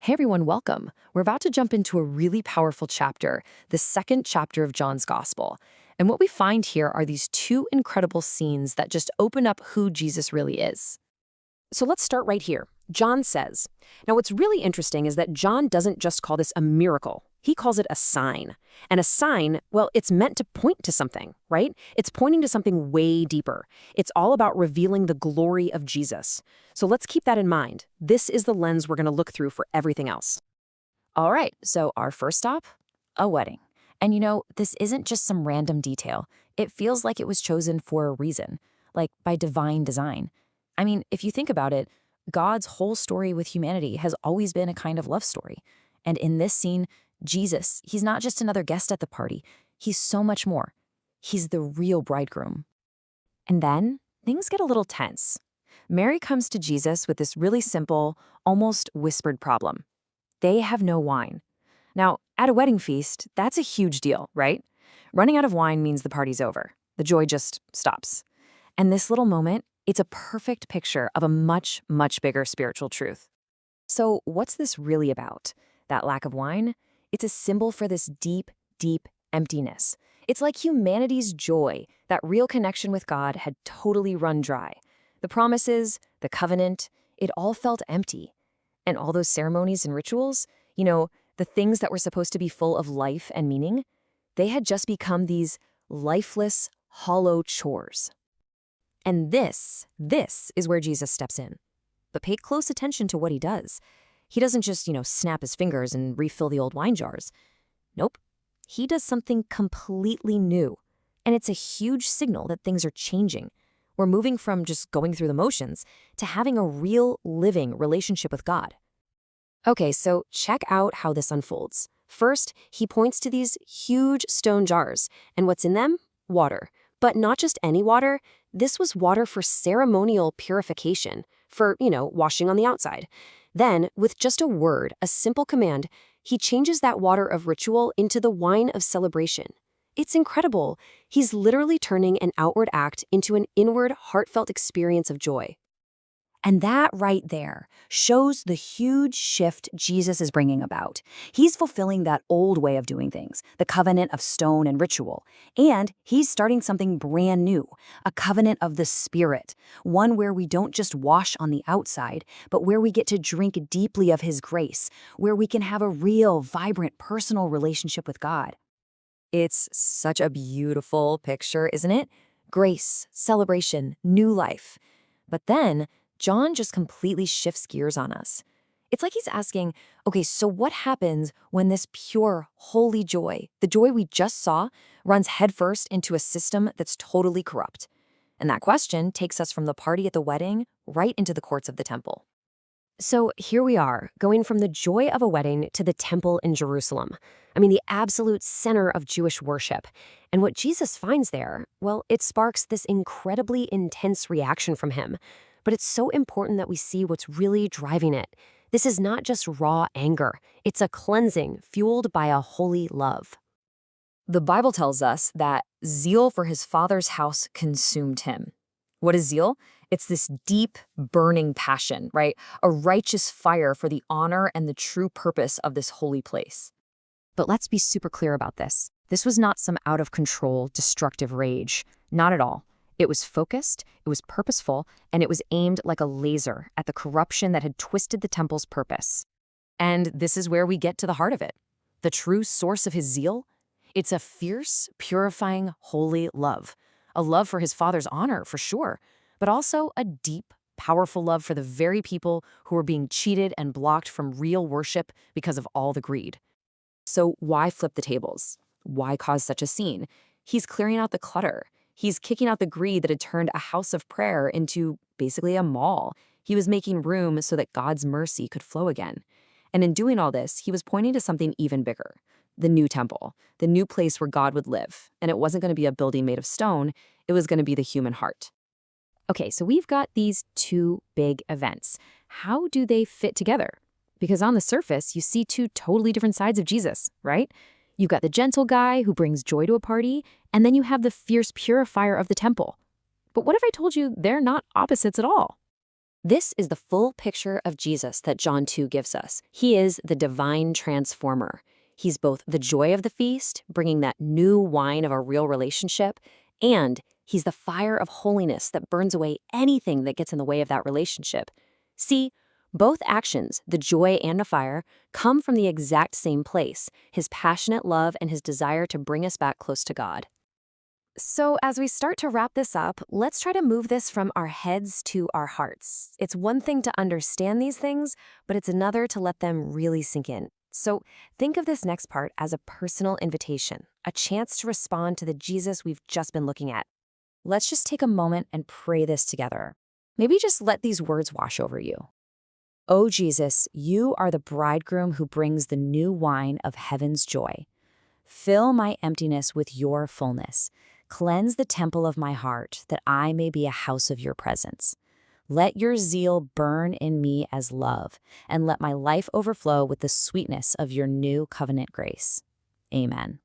Hey everyone, welcome. We're about to jump into a really powerful chapter, the second chapter of John's Gospel. And what we find here are these two incredible scenes that just open up who Jesus really is. So let's start right here. John says, now what's really interesting is that John doesn't just call this a miracle. He calls it a sign. And a sign, well, it's meant to point to something, right? It's pointing to something way deeper. It's all about revealing the glory of Jesus. So let's keep that in mind. This is the lens we're going to look through for everything else. All right, so our first stop, a wedding. And this isn't just some random detail. It feels like it was chosen for a reason, like by divine design. I mean, if you think about it, God's whole story with humanity has always been a kind of love story. And in this scene, Jesus, he's not just another guest at the party. He's so much more. He's the real bridegroom. And then things get a little tense. Mary comes to Jesus with this really simple, almost whispered problem. They have no wine. Now, at a wedding feast, that's a huge deal, right? Running out of wine means the party's over. The joy just stops. And this little moment, it's a perfect picture of a much, much bigger spiritual truth. So what's this really about? That lack of wine? It's a symbol for this deep, deep emptiness. It's like humanity's joy, that real connection with God had totally run dry. The promises, the covenant, it all felt empty. And all those ceremonies and rituals, the things that were supposed to be full of life and meaning, they had just become these lifeless, hollow chores. And this is where Jesus steps in. But pay close attention to what he does. He doesn't just, snap his fingers and refill the old wine jars. Nope. He does something completely new. And it's a huge signal that things are changing. We're moving from just going through the motions to having a real, living relationship with God. Okay, so check out how this unfolds. First, he points to these huge stone jars. And what's in them? Water. But not just any water. This was water for ceremonial purification, for, washing on the outside. Then, with just a word, a simple command, he changes that water of ritual into the wine of celebration. It's incredible. He's literally turning an outward act into an inward, heartfelt experience of joy. And that right there shows the huge shift Jesus is bringing about. He's fulfilling that old way of doing things, the covenant of stone and ritual. And he's starting something brand new, a covenant of the Spirit, one where we don't just wash on the outside, but where we get to drink deeply of his grace, where we can have a real, vibrant, personal relationship with God. It's such a beautiful picture, isn't it? Grace, celebration, new life. But then John just completely shifts gears on us. It's like he's asking, okay, so what happens when this pure, holy joy, the joy we just saw, runs headfirst into a system that's totally corrupt? And that question takes us from the party at the wedding right into the courts of the temple. So here we are, going from the joy of a wedding to the temple in Jerusalem. I mean, the absolute center of Jewish worship. And what Jesus finds there, well, it sparks this incredibly intense reaction from him. But it's so important that we see what's really driving it. This is not just raw anger. It's a cleansing fueled by a holy love. The Bible tells us that zeal for his Father's house consumed him. What is zeal? It's this deep, burning passion, right? A righteous fire for the honor and the true purpose of this holy place. But let's be super clear about this. This was not some out-of-control, destructive rage. Not at all. It was focused, it was purposeful, and it was aimed like a laser at the corruption that had twisted the temple's purpose. And this is where we get to the heart of it. The true source of his zeal? It's a fierce, purifying, holy love. A love for his Father's honor, for sure, but also a deep, powerful love for the very people who were being cheated and blocked from real worship because of all the greed. So why flip the tables? Why cause such a scene? He's clearing out the clutter. He's kicking out the greed that had turned a house of prayer into basically a mall. He was making room so that God's mercy could flow again. And in doing all this, he was pointing to something even bigger. The new temple, the new place where God would live. And it wasn't going to be a building made of stone. It was going to be the human heart. Okay, so we've got these two big events. How do they fit together? Because on the surface, you see two totally different sides of Jesus, right? You've got the gentle guy who brings joy to a party, and then you have the fierce purifier of the temple. But what if I told you they're not opposites at all? This is the full picture of Jesus that John 2 gives us. He is the divine transformer. He's both the joy of the feast, bringing that new wine of a real relationship, and he's the fire of holiness that burns away anything that gets in the way of that relationship. See, both actions, the joy and the fire, come from the exact same place, his passionate love and his desire to bring us back close to God. So, as we start to wrap this up, let's try to move this from our heads to our hearts. It's one thing to understand these things, but it's another to let them really sink in. So, think of this next part as a personal invitation, a chance to respond to the Jesus we've just been looking at. Let's just take a moment and pray this together. Maybe just let these words wash over you. O Jesus, you are the bridegroom who brings the new wine of heaven's joy. Fill my emptiness with your fullness. Cleanse the temple of my heart, that I may be a house of your presence. Let your zeal burn in me as love, and let my life overflow with the sweetness of your new covenant grace. Amen.